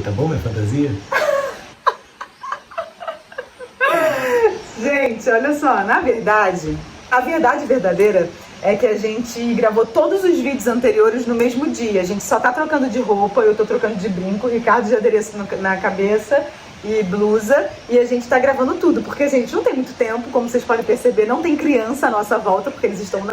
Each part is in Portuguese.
tá bom, minha fantasia? Gente, olha só, na verdade, a verdade verdadeira é que a gente gravou todos os vídeos anteriores no mesmo dia. A gente só tá trocando de roupa, eu tô trocando de brinco, o Ricardo de adereço na cabeça e blusa, e a gente tá gravando tudo, porque a gente não tem muito tempo, como vocês podem perceber, não tem criança à nossa volta, porque eles estão na...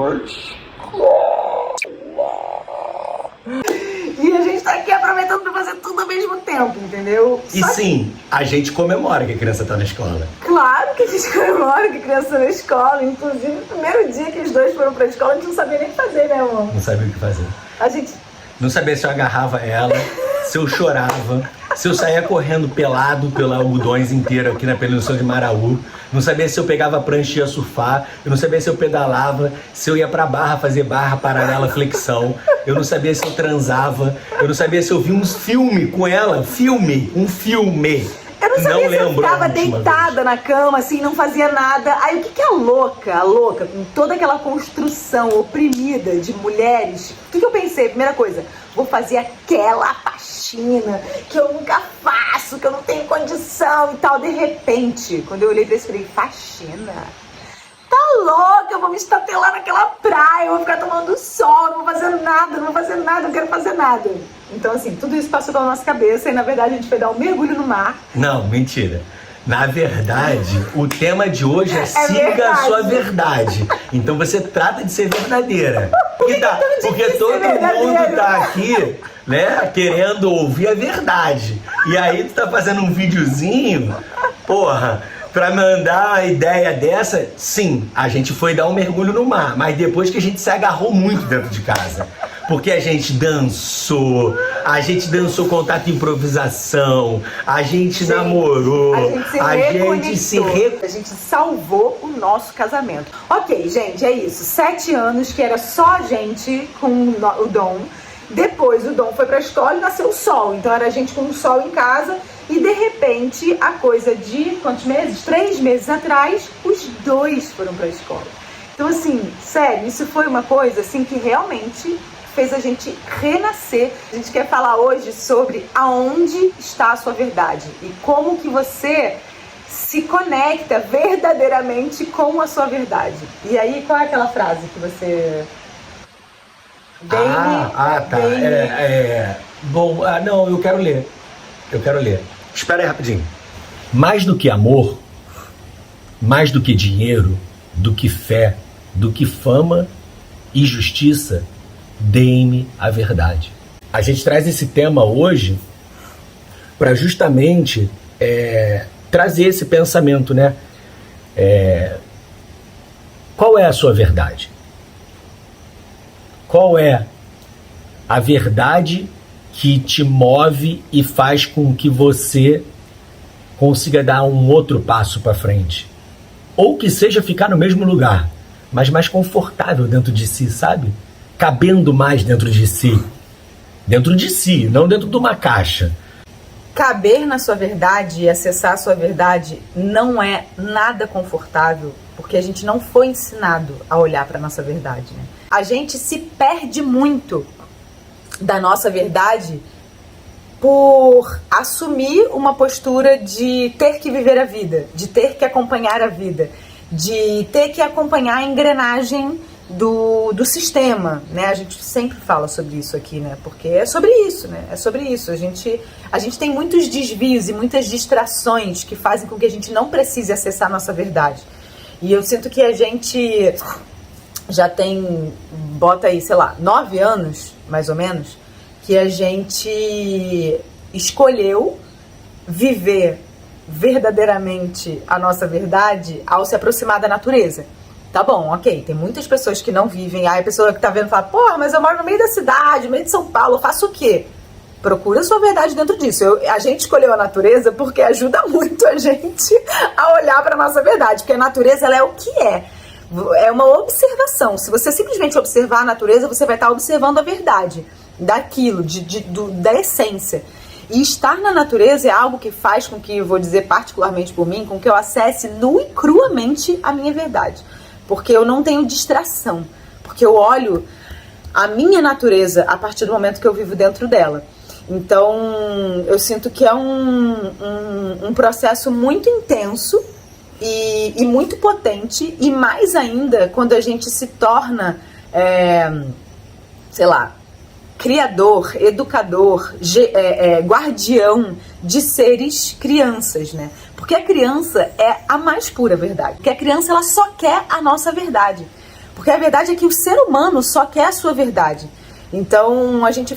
E a gente tá aqui aproveitando pra fazer tudo ao mesmo tempo, entendeu? E sim, a gente comemora que a criança tá na escola. Claro que a gente comemora que a criança tá na escola. Inclusive, no primeiro dia que os dois foram pra escola, a gente não sabia nem o que fazer, né, amor? Não sabia o que fazer. A gente... Não sabia se eu agarrava ela, se eu chorava, se eu saía correndo pelado pela algodões inteira aqui na Península de Maraú. Não sabia se eu pegava a prancha e ia surfar. Eu não sabia se eu pedalava, se eu ia pra barra fazer barra, paralela, flexão. Eu não sabia se eu transava. Eu não sabia se eu via um filme com ela. Um filme. Eu não sabia se eu lembro ficava deitada na cama, assim, não fazia nada. Aí o que a louca, com toda aquela construção oprimida de mulheres, o que eu pensei? Primeira coisa, vou fazer aquela faxina que eu nunca faço, que eu não tenho condição e tal. De repente, quando eu olhei pra isso, eu falei, faxina? Tá louca, eu vou me estatelar naquela praia, eu vou ficar tomando sol, não vou fazer nada, não quero fazer nada. Então, assim, tudo isso passou pela nossa cabeça e, na verdade, a gente foi dar um mergulho no mar. Não, mentira. Na verdade, o tema de hoje é siga verdade. a sua verdade. Então você trata de ser verdadeira. Porque todo mundo tá aqui, né, querendo ouvir a verdade. E aí tu tá fazendo um videozinho, porra, pra mandar uma ideia dessa. Sim, a gente foi dar um mergulho no mar, mas depois que a gente se agarrou muito dentro de casa. Porque a gente dançou contato e improvisação, a gente namorou, a gente salvou o nosso casamento. Ok, gente, é isso. 7 anos que era só a gente com o Dom. Depois o Dom foi pra escola e nasceu o Sol. Então era a gente com o Sol em casa. E de repente, a coisa de quantos meses? 3 meses atrás, os dois foram pra escola. Então assim, sério, isso foi uma coisa assim que realmente fez a gente renascer. A gente quer falar hoje sobre aonde está a sua verdade e como que você se conecta verdadeiramente com a sua verdade. E aí, qual é aquela frase que você... Tá. Bom, não, eu quero ler. Espera aí rapidinho. Mais do que amor, mais do que dinheiro, do que fé, do que fama e justiça, deem-me a verdade. A gente traz esse tema hoje para justamente trazer esse pensamento, né? Qual é a sua verdade? Qual é a verdade que te move e faz com que você consiga dar um outro passo para frente? Ou que seja ficar no mesmo lugar, mas mais confortável dentro de si, sabe? Cabendo mais dentro de si. Dentro de si, não dentro de uma caixa. Caber na sua verdade e acessar a sua verdade não é nada confortável, porque a gente não foi ensinado a olhar para nossa verdade, né? A gente se perde muito da nossa verdade por assumir uma postura de ter que viver a vida, de ter que acompanhar a vida, de ter que acompanhar a engrenagem do sistema, né? A gente sempre fala sobre isso aqui, né? Porque é sobre isso, né? É sobre isso. A gente tem muitos desvios e muitas distrações que fazem com que a gente não precise acessar a nossa verdade. E eu sinto que a gente já tem, bota aí, sei lá, 9 anos, mais ou menos, que a gente escolheu viver verdadeiramente a nossa verdade ao se aproximar da natureza. Tá bom, ok, tem muitas pessoas que não vivem, aí a pessoa que tá vendo fala, porra, mas eu moro no meio da cidade, no meio de São Paulo, eu faço o quê? Procura a sua verdade dentro disso. A gente escolheu a natureza porque ajuda muito a gente a olhar para nossa verdade, porque a natureza, ela é o que é. É uma observação. Se você simplesmente observar a natureza, você vai estar observando a verdade daquilo, da essência. E estar na natureza é algo que faz com que, eu vou dizer particularmente por mim, com que eu acesse nua e cruamente a minha verdade. Porque eu não tenho distração. Porque eu olho a minha natureza a partir do momento que eu vivo dentro dela. Então, eu sinto que é um processo muito intenso e muito potente, e mais ainda quando a gente se torna, sei lá, criador, educador, guardião de seres crianças, né? Porque a criança é a mais pura verdade. Porque a criança, ela só quer a nossa verdade. Porque a verdade é que o ser humano só quer a sua verdade. Então, a gente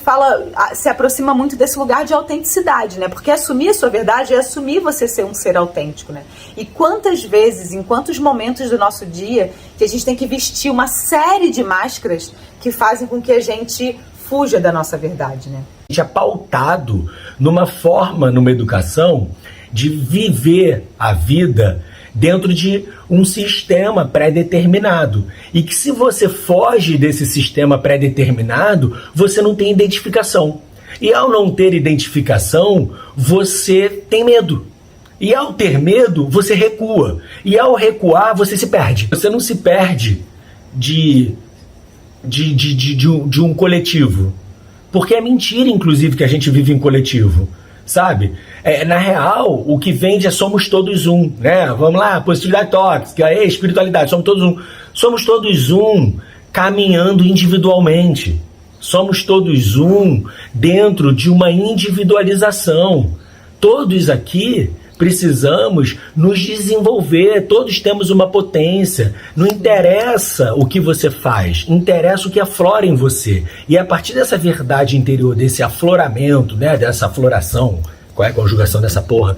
se aproxima muito desse lugar de autenticidade, né? Porque assumir a sua verdade é assumir você ser um ser autêntico, né? E quantas vezes, em quantos momentos do nosso dia, que a gente tem que vestir uma série de máscaras que fazem com que a gente fuja da nossa verdade, né? A gente é pautado numa forma, numa educação, de viver a vida dentro de um sistema pré-determinado. E que se você foge desse sistema pré-determinado, você não tem identificação. E ao não ter identificação, você tem medo. E ao ter medo, você recua. E ao recuar, você se perde. Você não se perde de um coletivo. Porque é mentira, inclusive, que a gente vive em coletivo. Sabe? Na real, o que vende é somos todos um, né? Vamos lá, positividade tóxica, espiritualidade, somos todos um. Somos todos um caminhando individualmente. Somos todos um dentro de uma individualização. Todos aqui precisamos nos desenvolver, todos temos uma potência. Não interessa o que você faz, interessa o que aflora em você. E a partir dessa verdade interior, desse afloramento, né, dessa afloração, qual é a conjugação dessa porra?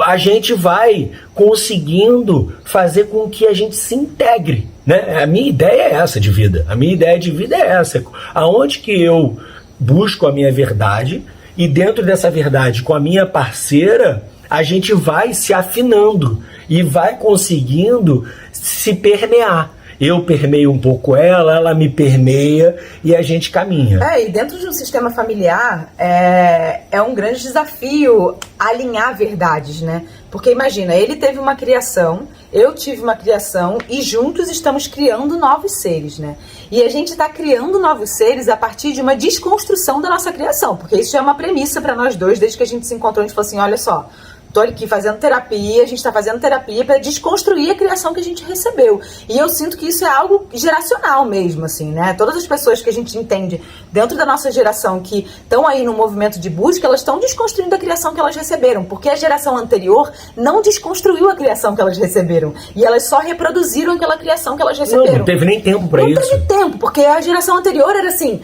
A gente vai conseguindo fazer com que a gente se integre, né? A minha ideia é essa de vida. A minha ideia de vida é essa. Aonde que eu busco a minha verdade e dentro dessa verdade, com a minha parceira, a gente vai se afinando e vai conseguindo se permear. Eu permeio um pouco ela me permeia e a gente caminha. E dentro de um sistema familiar é um grande desafio alinhar verdades, né? Porque imagina, ele teve uma criação, eu tive uma criação e juntos estamos criando novos seres, né? E a gente está criando novos seres a partir de uma desconstrução da nossa criação, porque isso é uma premissa para nós dois, desde que a gente se encontrou, a gente falou assim, olha só, tô aqui fazendo terapia, a gente está fazendo terapia para desconstruir a criação que a gente recebeu. E eu sinto que isso é algo geracional mesmo, assim, né? Todas as pessoas que a gente entende dentro da nossa geração que estão aí no movimento de busca, elas estão desconstruindo a criação que elas receberam, porque a geração anterior não desconstruiu a criação que elas receberam. E elas só reproduziram aquela criação que elas receberam. Não teve nem tempo para isso. Não teve tempo, porque a geração anterior era assim,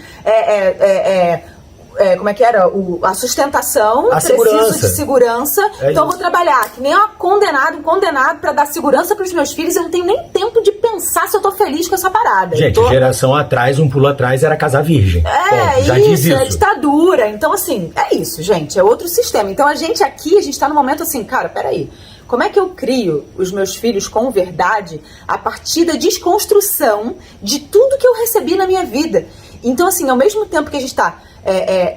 como é que era? A sustentação, preciso de segurança, então eu vou trabalhar que nem um condenado para dar segurança para os meus filhos, eu não tenho nem tempo de pensar se eu tô feliz com essa parada. Gente, geração atrás, um pulo atrás era casar virgem. Já diz isso. É ditadura, então assim, é isso, gente, é outro sistema. Então a gente tá no momento assim, cara, peraí, como é que eu crio os meus filhos com verdade a partir da desconstrução de tudo que eu recebi na minha vida? Então assim, ao mesmo tempo que a gente tá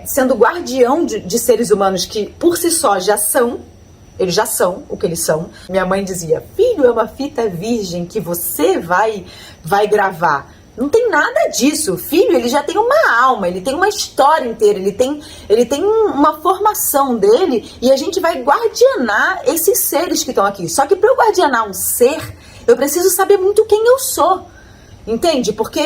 sendo guardião de seres humanos que por si só eles já são o que eles são. Minha mãe dizia, filho, é uma fita virgem que você vai gravar. Não tem nada disso. O filho, ele já tem uma alma, ele tem uma história inteira, ele tem uma formação dele e a gente vai guardianar esses seres que estão aqui. Só que para eu guardianar um ser, eu preciso saber muito quem eu sou. Entende? Porque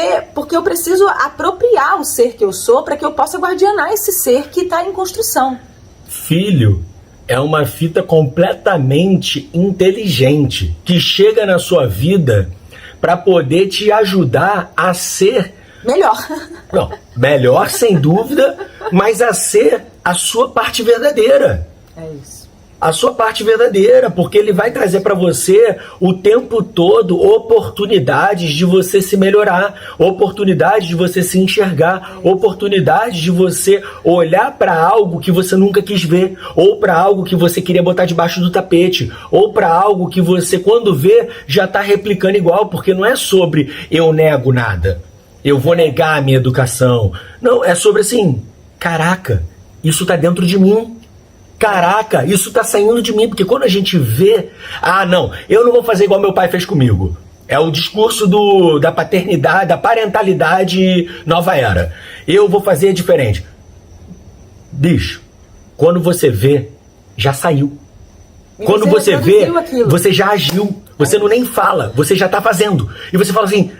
eu preciso apropriar o ser que eu sou para que eu possa guardianar esse ser que está em construção. Filho é uma fita completamente inteligente que chega na sua vida para poder te ajudar a ser... melhor. Não, melhor sem dúvida, mas a ser a sua parte verdadeira. É isso. A sua parte verdadeira, porque ele vai trazer para você o tempo todo oportunidades de você se melhorar, oportunidades de você se enxergar, oportunidades de você olhar para algo que você nunca quis ver, ou para algo que você queria botar debaixo do tapete, ou para algo que você, quando vê, já está replicando igual, porque não é sobre eu nego nada, eu vou negar a minha educação. Não, é sobre assim, caraca, isso está dentro de mim. Caraca, isso tá saindo de mim, porque quando a gente vê, não, eu não vou fazer igual meu pai fez comigo. É o discurso da paternidade, da parentalidade nova era. Eu vou fazer diferente. bicho, quando você vê, já saiu. E Quando você vê, aquilo. você já agiu. Você não nem fala, você já tá fazendo. E você fala assim,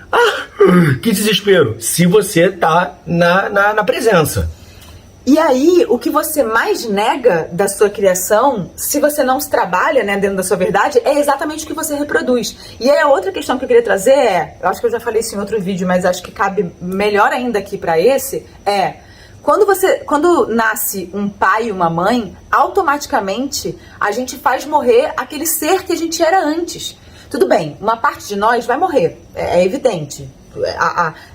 que desespero. Se você tá na presença. E aí, o que você mais nega da sua criação, se você não se trabalha, né, dentro da sua verdade, é exatamente o que você reproduz. E aí a outra questão que eu queria trazer eu acho que eu já falei isso em outro vídeo, mas acho que cabe melhor ainda aqui pra esse, quando nasce um pai e uma mãe, automaticamente a gente faz morrer aquele ser que a gente era antes. Tudo bem, uma parte de nós vai morrer, é evidente.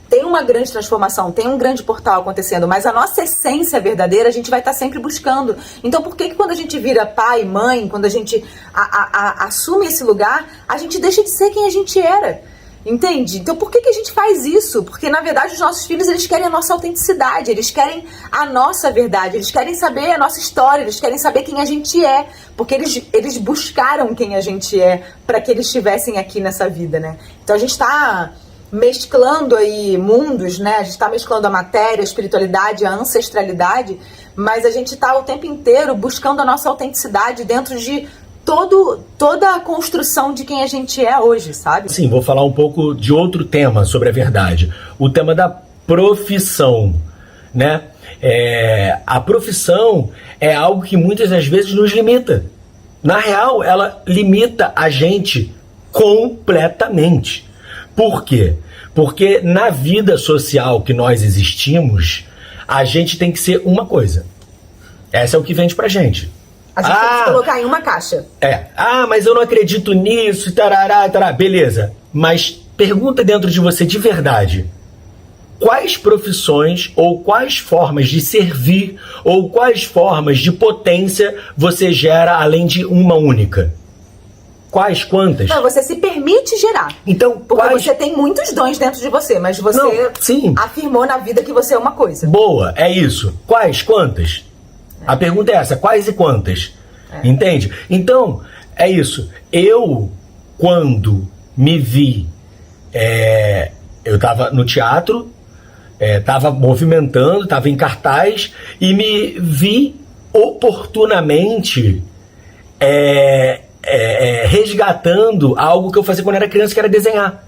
Tem uma grande transformação, tem um grande portal acontecendo, mas a nossa essência verdadeira a gente vai estar sempre buscando. Então por que quando a gente vira pai, mãe, quando a gente assume esse lugar, a gente deixa de ser quem a gente era? Entende? Então por que a gente faz isso? Porque na verdade os nossos filhos, eles querem a nossa autenticidade, eles querem a nossa verdade, eles querem saber a nossa história, eles querem saber quem a gente é, porque eles buscaram quem a gente é para que eles estivessem aqui nessa vida, né? Então a gente está mesclando aí mundos, né? A gente está mesclando a matéria, a espiritualidade, a ancestralidade, mas a gente está o tempo inteiro buscando a nossa autenticidade dentro de toda a construção de quem a gente é hoje, sabe? Sim, vou falar um pouco de outro tema sobre a verdade. O tema da profissão, né? A profissão é algo que muitas das vezes nos limita. Na real, ela limita a gente completamente. Por quê? Porque na vida social que nós existimos, a gente tem que ser uma coisa. Essa é o que vende pra gente. A gente tem que se colocar em uma caixa. Mas eu não acredito nisso, tarará, tarará. Beleza, mas pergunta dentro de você de verdade. Quais profissões ou quais formas de servir ou quais formas de potência você gera além de uma única? Quais? Quantas? Não, você se permite gerar. Então, porque você tem muitos dons dentro de você, mas você afirmou na vida que você é uma coisa. Boa, é isso. Quais? Quantas? A pergunta é essa, quais e quantas? Entende? Então, é isso. Eu, quando me vi, eu estava no teatro, estava movimentando, estava em cartaz, e me vi oportunamente resgatando algo que eu fazia quando era criança, que era desenhar.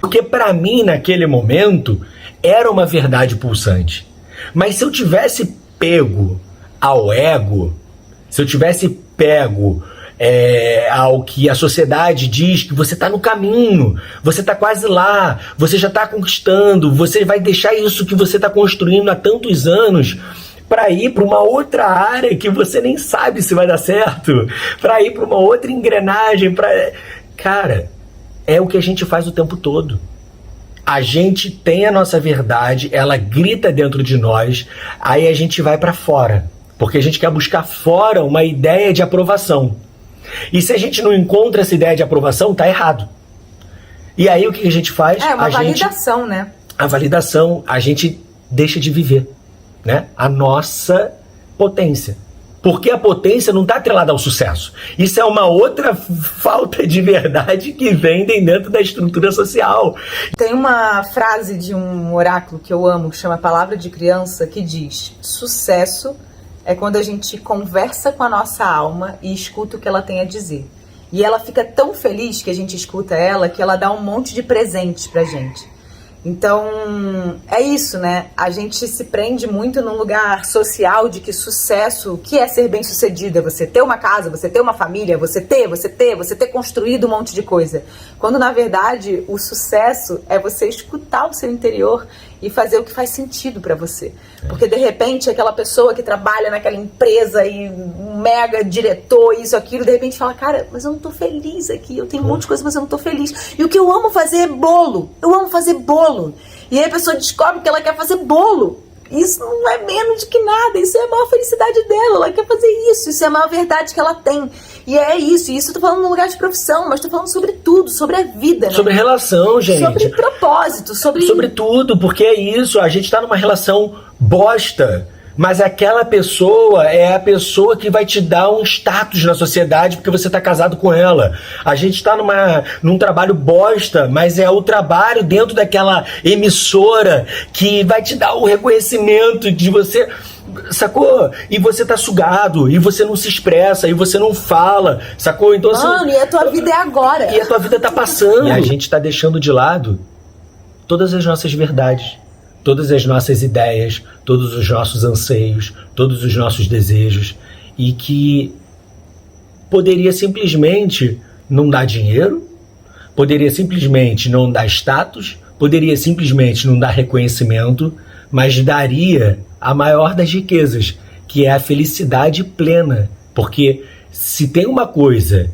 Porque para mim, naquele momento, era uma verdade pulsante. Mas se eu tivesse pego ao ego, se eu tivesse pego ao que a sociedade diz que você está no caminho, você está quase lá, você já está conquistando, você vai deixar isso que você está construindo há tantos anos para ir para uma outra área que você nem sabe se vai dar certo, para ir para uma outra engrenagem, cara, é o que a gente faz o tempo todo. A gente tem a nossa verdade, ela grita dentro de nós, aí a gente vai para fora. Porque a gente quer buscar fora uma ideia de aprovação. E se a gente não encontra essa ideia de aprovação, tá errado. E aí o que a gente faz? Uma validação, né? A validação, a gente deixa de viver, né? A nossa potência. Porque a potência não está atrelada ao sucesso. Isso é uma outra falta de verdade que vendem dentro da estrutura social. Tem uma frase de um oráculo que eu amo, que chama Palavra de Criança, que diz: sucesso é quando a gente conversa com a nossa alma e escuta o que ela tem a dizer. E ela fica tão feliz que a gente escuta ela, que ela dá um monte de presentes pra gente. Então, é isso, né? A gente se prende muito num lugar social de que sucesso, o que é ser bem-sucedido? É você ter uma casa, você ter uma família, você ter construído um monte de coisa. Quando, na verdade, o sucesso é você escutar o seu interior e fazer o que faz sentido pra você. Porque, de repente, aquela pessoa que trabalha naquela empresa e um mega diretor, isso, aquilo, de repente fala, cara, mas eu não tô feliz aqui, eu tenho um monte de coisa, mas eu não tô feliz. E o que eu amo fazer é bolo. Eu amo fazer bolo. E aí a pessoa descobre que ela quer fazer bolo. Isso não é menos de que nada, isso é a maior felicidade dela, ela quer fazer isso é a maior verdade que ela tem. E é isso, e isso eu tô falando no lugar de profissão, mas tô falando sobre tudo, sobre a vida, né? Sobre relação, gente. Sobre propósito, sobre tudo, porque é isso, a gente tá numa relação bosta. Mas aquela pessoa é a pessoa que vai te dar um status na sociedade porque você está casado com ela. A gente está num trabalho bosta, mas é o trabalho dentro daquela emissora que vai te dar o reconhecimento de você sacou? E você tá sugado, e você não se expressa, e você não fala, sacou? Então assim... Mano, e a tua vida é agora. E a tua vida tá passando. E a gente tá deixando de lado todas as nossas verdades, todas as nossas ideias, todos os nossos anseios, todos os nossos desejos, e que poderia simplesmente não dar dinheiro, poderia simplesmente não dar status, poderia simplesmente não dar reconhecimento, mas daria a maior das riquezas, que é a felicidade plena. Porque se tem uma coisa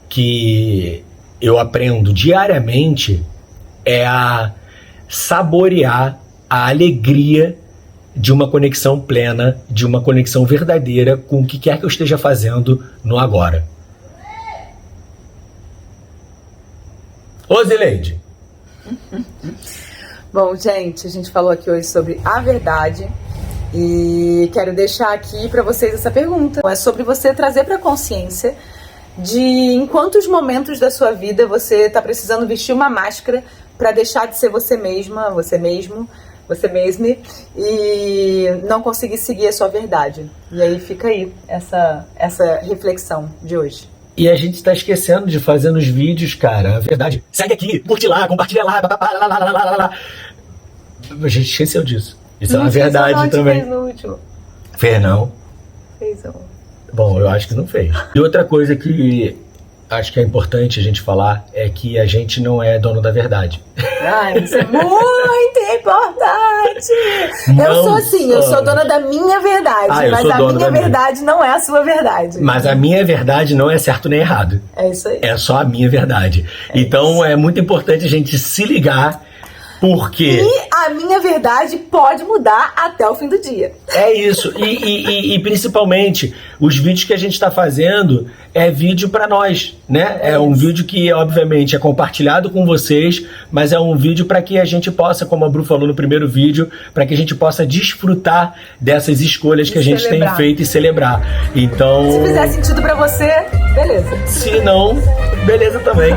que eu aprendo diariamente, é a saborear a alegria de uma conexão plena, de uma conexão verdadeira com o que quer que eu esteja fazendo no agora. Ô, Zileide. Bom, gente, a gente falou aqui hoje sobre a verdade e quero deixar aqui para vocês essa pergunta. É sobre você trazer para consciência de em quantos momentos da sua vida você está precisando vestir uma máscara para deixar de ser você mesma, você mesmo, você mesma, e não conseguir seguir a sua verdade. E aí fica aí essa reflexão de hoje. E a gente tá esquecendo de fazer nos vídeos, cara, a verdade. Segue aqui, curte lá, compartilha lá, lá. A gente esqueceu disso. Isso é uma verdade também. Fez no último. Fez não? Fez um. Bom, eu acho que não fez. E outra coisa que acho que é importante a gente falar é que a gente não é dono da verdade. Ai, isso é muito importante! Não eu sou assim, eu sou dona da minha verdade, mas a minha verdade não é a sua verdade. Mas a minha verdade não é certo nem errado. É isso aí. É só a minha verdade. Então é muito importante a gente se ligar, porque... E a minha verdade pode mudar até o fim do dia. É isso. E principalmente, os vídeos que a gente está fazendo é vídeo para nós, né? É um vídeo que, obviamente, é compartilhado com vocês, mas é um vídeo para que a gente possa, como a Bru falou no primeiro vídeo, para que a gente possa desfrutar dessas escolhas que a gente tem feito e celebrar. Então... Se fizer sentido para você, beleza. Se não, beleza também.